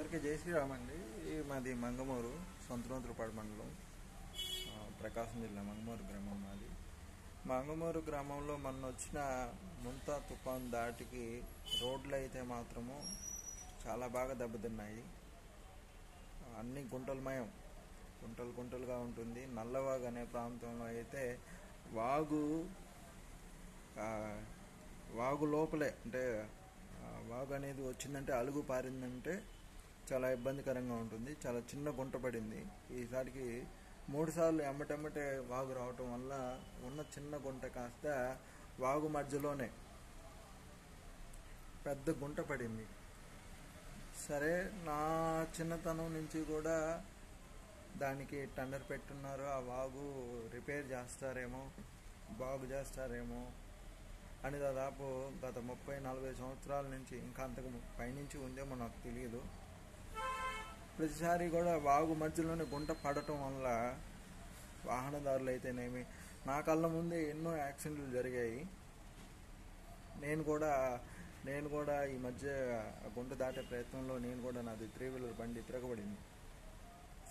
అందరికీ జై శ్రీరామ్ అండి. మాది మంగమూరు, సొంతనూతులపాడు మండలం, ప్రకాశం జిల్లా మంగమూరు గ్రామం మాది. మంగమూరు గ్రామంలో మొన్న వచ్చిన ముంతా తుఫాన్ దాటికి రోడ్లు అయితే మాత్రము చాలా బాగా దెబ్బతిన్నాయి. అన్ని గుంటలమయం, గుంటలుగా ఉంటుంది. నల్లవాగు అనే ప్రాంతంలో అయితే వాగు లోపలే, అంటే వాగు అనేది వచ్చిందంటే, అలుగు పారిందంటే చాలా ఇబ్బందికరంగా ఉంటుంది. చాలా చిన్న గుంట పడింది. ఈసారికి 3 సార్లు ఎమ్మటెమ్మటే వాగు రావటం వల్ల ఉన్న చిన్న గుంట కాస్త వాగు మధ్యలోనే పెద్ద గుంట పడింది. సరే, నా చిన్నతనం నుంచి కూడా దానికి టెండర్ పెట్టున్నారు. ఆ వాగు రిపేర్ చేస్తారేమో, బాగు చేస్తారేమో అని దాదాపు గత 30-40 సంవత్సరాల నుంచి, ఇంకా అంతకు పైనుంచి ఉందేమో నాకు తెలియదు. ప్రతిసారి కూడా వాగు మధ్యలోనే గుంట పడటం వల్ల వాహనదారులు అయితేనేమి, నా కళ్ళ ముందే ఎన్నో యాక్సిడెంట్లు జరిగాయి. నేను కూడా ఈ మధ్య గుంట దాటే ప్రయత్నంలో నేను కూడా నాది 3-వీలర్ బండి తిరగబడింది.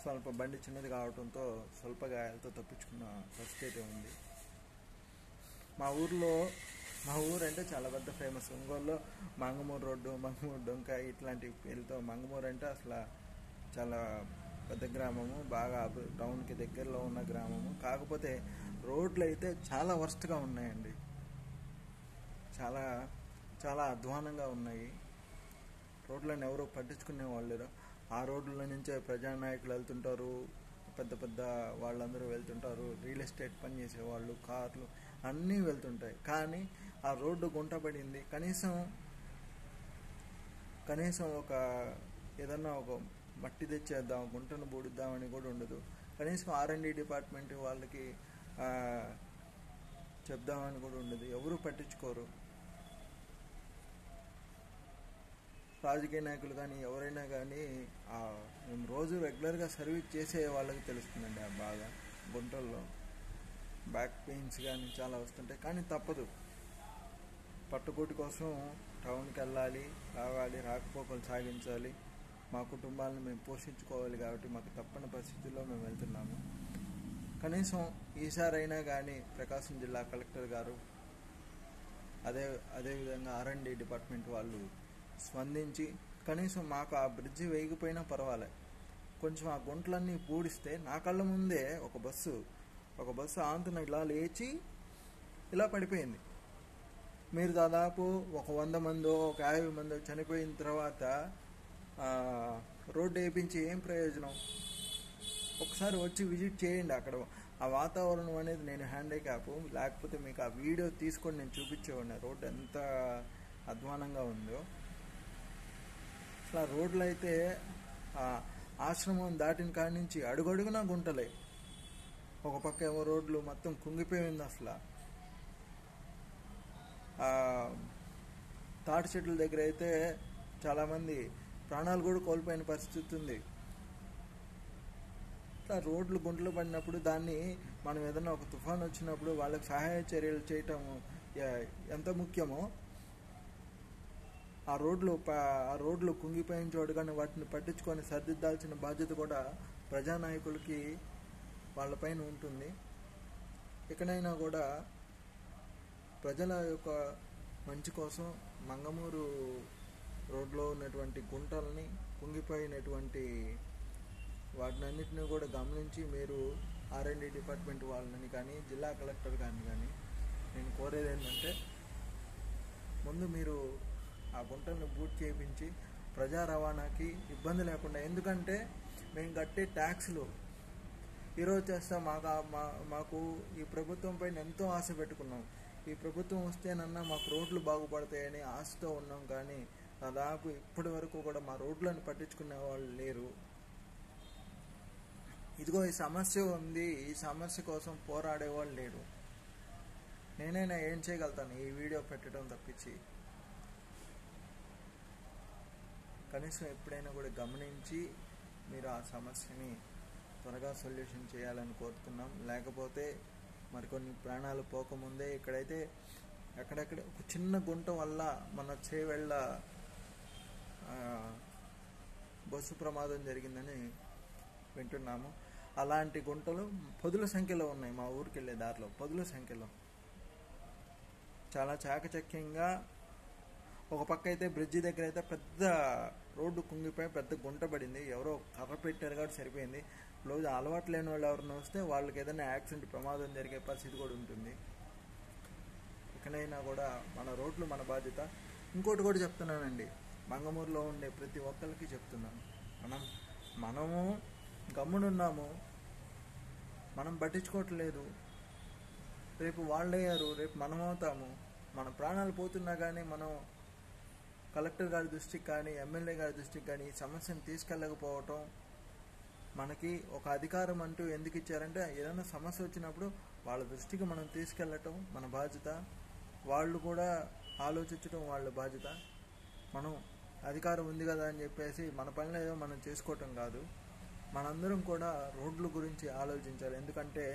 స్వల్ప బండి చిన్నది కావడంతో స్వల్ప గాయాలతో తప్పించుకున్న పరిస్థితి ఉంది. మా ఊరు అంటే చాలా పెద్ద ఫేమస్. ఒంగోలులో మంగమూరు రోడ్డు, మంగమూరు డొంక ఇట్లాంటి పేరుతో మంగమూరు అంటే అసలు చాలా పెద్ద గ్రామము, బాగా టౌన్కి దగ్గరలో ఉన్న గ్రామము. కాకపోతే రోడ్లు అయితే చాలా వర్స్ట్గా ఉన్నాయండి. చాలా చాలా అధ్వానంగా ఉన్నాయి. రోడ్లను ఎవరో పట్టించుకునే వాళ్ళు లేరు. ఆ రోడ్ల నుంచే ప్రజానాయకులు వెళ్తుంటారు, పెద్ద పెద్ద వాళ్ళందరూ వెళ్తుంటారు, రియల్ ఎస్టేట్ పని చేసేవాళ్ళు, కార్లు అన్నీ వెళ్తుంటాయి. కానీ ఆ రోడ్డు గుంట పడింది. కనీసం ఏదన్నా ఒక మట్టి తెచ్చేద్దాం, గుంటను బూడిద్దామని కూడా ఉండదు. కనీసం R&D డిపార్ట్మెంట్ వాళ్ళకి చెప్దామని కూడా ఉండదు. ఎవరు పట్టించుకోరు. రాజకీయ నాయకులు కానీ ఎవరైనా కానీ మేము రోజు రెగ్యులర్గా సర్వీస్ చేసే వాళ్ళకి తెలుస్తుందండి ఆ బాగా. గుంటల్లో బ్యాక్ పెయిన్స్ కానీ చాలా వస్తుంటాయి. కానీ తప్పదు, పట్టుకోటి కోసం టౌన్కి వెళ్ళాలి, రావాలి, రాకపోకలు సాగించాలి, మా కుటుంబాలను మేము పోషించుకోవాలి. కాబట్టి మాకు తప్పని పరిస్థితుల్లో మేము వెళ్తున్నాము. కనీసం ఈసారైనా కానీ ప్రకాశం జిల్లా కలెక్టర్ గారు, అదేవిధంగా R&D డిపార్ట్మెంట్ వాళ్ళు స్పందించి కనీసం మాకు ఆ బ్రిడ్జి వేయకపోయినా పర్వాలేదు, కొంచెం ఆ గుంటలన్నీ పూడిస్తే, నా కళ్ళ ముందే ఒక బస్సు ఆంతున ఇలా లేచి ఇలా పడిపోయింది. మీరు దాదాపు ఒక 100 మందో, ఒక 50 మందో చనిపోయిన తర్వాత రోడ్డు వేయించి ఏం ప్రయోజనం? ఒకసారి వచ్చి విజిట్ చేయండి. అక్కడ ఆ వాతావరణం అనేది, నేను హ్యాండిక్యాప్, లేకపోతే మీకు ఆ వీడియో తీసుకొని నేను చూపించేవాడిని రోడ్డు ఎంత అధ్వానంగా ఉందో. అసలు రోడ్లు అయితే ఆశ్రమం దాటిన కాడి నుంచి అడుగడుగునా గుంటలే. ఒక పక్క ఏమో రోడ్లు మొత్తం కుంగిపోయింది. అసలు తాటి చెట్ల దగ్గర అయితే చాలామంది ప్రాణాలు కూడా కోల్పోయిన పరిస్థితి ఉంది. ఇట్లా రోడ్లు గుంటలు పడినప్పుడు దాన్ని మనం ఏదైనా ఒక తుఫాన్ వచ్చినప్పుడు వాళ్ళకి సహాయ చర్యలు చేయటం ఎంత ముఖ్యమో, ఆ రోడ్లు కుంగిపోయిన చోటు కానీ వాటిని పట్టించుకొని సరిదిద్దాల్సిన బాధ్యత కూడా ప్రజానాయకులకి వాళ్ళపైన ఉంటుంది. ఎక్కడైనా కూడా ప్రజల యొక్క మంచి కోసం మంగమూరు రోడ్లో ఉన్నటువంటి గుంటల్ని, కుంగిపోయినటువంటి వాటినన్నిటిని కూడా గమనించి మీరు R&D డిపార్ట్మెంట్ వాళ్ళని కానీ, జిల్లా కలెక్టర్ కానీ నేను కోరేది ఏంటంటే, ముందు మీరు ఆ గుంటలను బూట్ చేయించి ప్రజా రవాణాకి ఇబ్బంది లేకుండా, ఎందుకంటే మేము కట్టే ట్యాక్స్లు ఈరోజు చేస్తాం. మాకు ఈ ప్రభుత్వం పైన ఎంతో ఆశ పెట్టుకున్నాం. ఈ ప్రభుత్వం వస్తేనన్నా మాకు రోడ్లు బాగుపడతాయని ఆశతో ఉన్నాం. కానీ దాదాపు ఇప్పటి వరకు కూడా మా రోడ్లను పట్టించుకునే వాళ్ళు లేరు. ఇదిగో ఈ సమస్య ఉంది, ఈ సమస్య కోసం పోరాడేవాళ్ళు లేరు. నేనైనా ఏం చేయగలుగుతాను ఈ వీడియో పెట్టడం తప్పించి? కనీసం ఎప్పుడైనా కూడా గమనించి మీరు ఆ సమస్యని త్వరగా సొల్యూషన్ చేయాలని కోరుతున్నాం. లేకపోతే మరికొన్ని ప్రాణాలు పోకముందే ఇక్కడైతే ఎక్కడెక్కడ ఒక చిన్న గుంట వల్ల మన చేవెళ్ళ బస్సు ప్రమాదం జరిగిందని వింటున్నాము. అలాంటి గుంటలు పదుల సంఖ్యలో ఉన్నాయి. మా ఊరికి వెళ్ళే దారిలో పదుల సంఖ్యలో. చాలా చాకచక్యంగా ఒక పక్క అయితే బ్రిడ్జి దగ్గర అయితే పెద్ద రోడ్డు కుంగిపోయి పెద్ద గుంట పడింది. ఎవరో కర్ర పెట్టారు కాబట్టి సరిపోయింది. రోజు అలవాటు లేని వాళ్ళు ఎవరైనా వస్తే వాళ్ళకి ఏదైనా యాక్సిడెంట్ ప్రమాదం జరిగే పరిస్థితి కూడా ఉంటుంది. ఎక్కడైనా కూడా మన రోడ్లు మన బాధ్యత. ఇంకోటి కూడా చెప్తున్నానండి, మంగమూరులో ఉండే ప్రతి ఒక్కరికి చెప్తున్నాను, మనము గమ్మునున్నాము, మనం పట్టించుకోవట్లేదు. రేపు వాళ్ళయ్యారు, రేపు మనం అవుతాము. మన ప్రాణాలు పోతున్నా కానీ మనం కలెక్టర్ గారి దృష్టికి కానీ ఎమ్మెల్యే గారి దృష్టికి కానీ ఈ సమస్యను తీసుకెళ్ళకపోవటం, మనకి ఒక అధికారం అంటూ ఎందుకు ఇచ్చారంటే ఏదైనా సమస్య వచ్చినప్పుడు వాళ్ళ దృష్టికి మనం తీసుకెళ్ళటం మన బాధ్యత. వాళ్ళు కూడా ఆలోచించడం వాళ్ళ బాధ్యత. మనం అధికారం ఉంది కదా అని చెప్పేసి మన పనిలో ఏదో మనం చేసుకోవటం కాదు. మనందరం కూడా రోడ్ల గురించి ఆలోచించాలి. ఎందుకంటే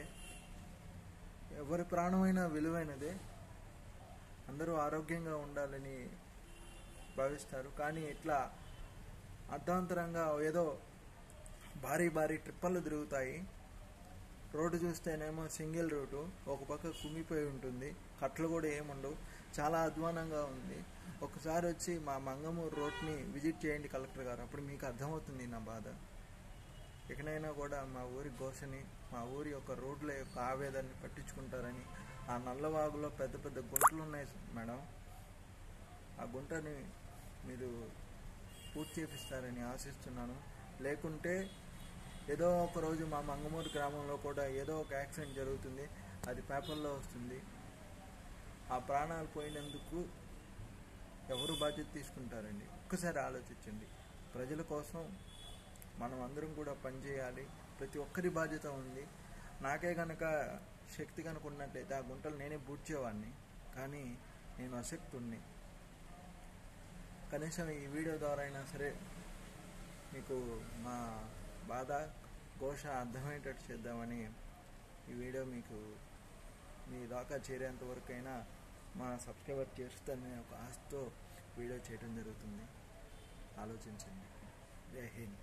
ఎవరి ప్రాణమైనా విలువైనదే. అందరూ ఆరోగ్యంగా ఉండాలని భావిస్తారు. కానీ ఇట్లా అర్ధాంతరంగా ఏదో భారీ భారీ ట్రిప్పర్లు తిరుగుతాయి. రోడ్డు చూస్తేనేమో సింగిల్ రూటు, ఒక పక్క కుంగిపోయి ఉంటుంది, కట్టలు కూడా ఏముండవు. చాలా అధ్వానంగా ఉంది. ఒకసారి వచ్చి మా మంగమూరు రోడ్ని విజిట్ చేయండి కలెక్టర్ గారు, అప్పుడు మీకు అర్థమవుతుంది నా బాధ. ఎక్కడైనా కూడా మా ఊరి ఘోషని, మా ఊరి యొక్క రోడ్ల యొక్క ఆవేదనని పట్టించుకుంటారని. ఆ నల్లవాగులో పెద్ద పెద్ద గుంటలు ఉన్నాయి మేడం, ఆ గుంటని మీరు పూర్తి చేపిస్తారని ఆశిస్తున్నాను. లేకుంటే ఏదో ఒక రోజు మా మంగమూరు గ్రామంలో కూడా ఏదో ఒక యాక్సిడెంట్ జరుగుతుంది, అది పేపర్లో వస్తుంది. ఆ ప్రాణాలు పోయినందుకు ఎవరు బాధ్యత తీసుకుంటారండి? ఒక్కసారి ఆలోచించండి. ప్రజల కోసం మనం అందరం కూడా పనిచేయాలి. ప్రతి ఒక్కరి బాధ్యత ఉంది. నాకే కనుక శక్తి కనుక ఉన్నట్లయితే ఆ గుంటలు నేనే పూడ్చేవాడిని, కానీ నేను అశక్తుణ్ణి. కనీసం ఈ వీడియో ద్వారా అయినా సరే మీకు మా బాధ ఘోష అర్థమయ్యేటట్టు చేద్దామని ఈ వీడియో మీకు మీ దాకా చేరేంత వరకైనా మా సబ్స్క్రైబర్ చేస్తానని ఒక ఆశతో వీడియో చేయడం జరుగుతుంది. ఆలోచించండి. జై హింద్.